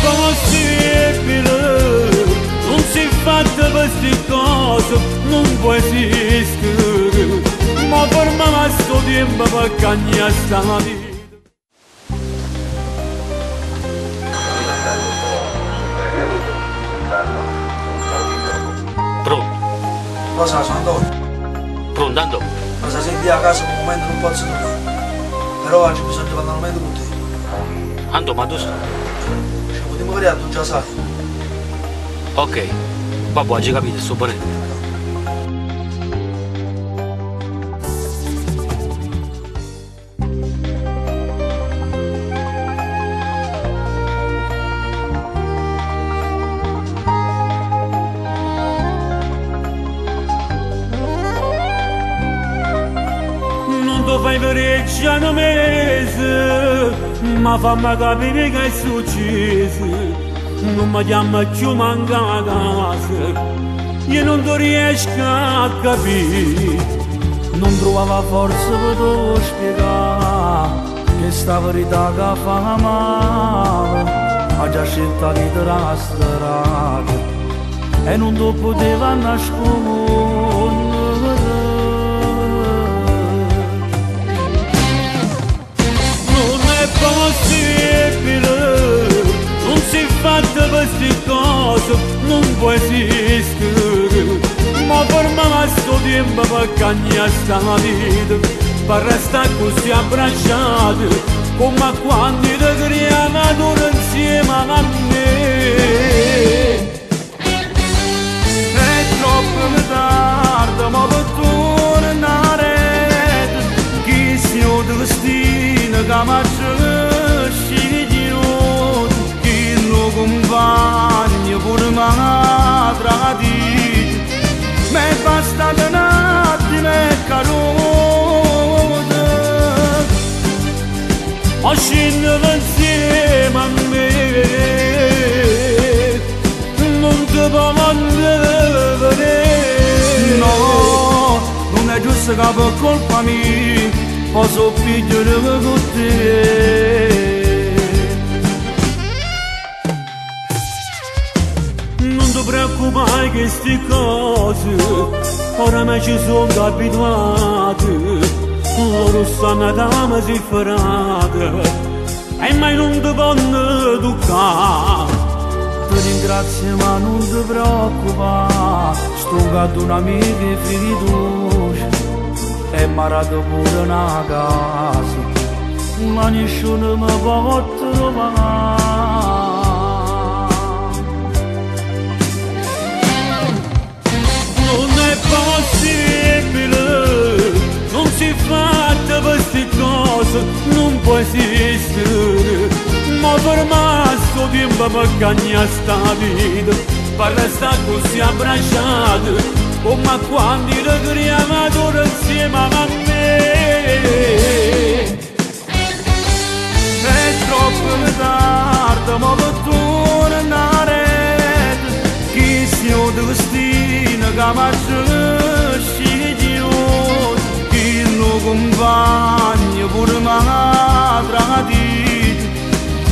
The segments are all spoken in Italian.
possibile, non si è fatta queste cose, non può esistere, ma per me sto tempo per cagnare sta vita. Pronto? Cosa sono Antonio? Pronto, Antonio? Ma se senti a casa per un momento non posso tornare. Però oggi bisogna parlare un momento con te. Antonio, ma tu sei? Ci potremmo vedere, tu già sai. Ok, papà, hai capito, sto bene. Fai parecchio mese, ma fammi capire che è successo. Non mi chiama più manca a casa, io non ti riesco a capire. Non trovavo forza per spiegare che sta verità che fa male. Ha già scelto di la strada e non ti poteva nascondere. Possibile, non si è fatta queste cose, non può esistere, ma per me sto tempo per cagnare sta vita, per restare così abbracciati, come quando ti creiamo insieme a me. È troppo tardi, ma per tornare, chi si è destino che mi compagno pure mi tradito, ma è bastato un attimo e caduto, ma scendevo insieme a me, non ti può vedere. No, non è giusto che per colpa mia posso pigliare con te. Non ti preoccupare che queste cose oramai ci sono abituate, loro stanno da me separate e mai non ti possono toccare. Ti ringrazio ma non ti preoccupare, sto gatto un amico e fiducia e mi ha dato pure una casa, ma nessuno mi può trovare. Possibile, non si è fatta queste cose, non può esistere, ma per me sto tempo per cagnare sta vita, per restare così abbracciati, come quando ti creiamo insieme a me. È troppo tardi, ma per tornare, chi si è destino che mi compagno pure mi tradito,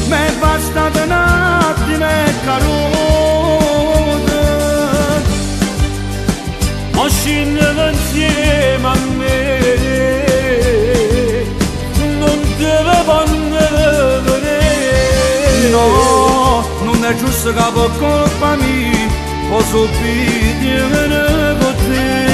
ma è bastato un attimo e caduto, ma scendevo insieme a me, non devo vedere. No, non è giusto che per colpa mia posso pigliare con te.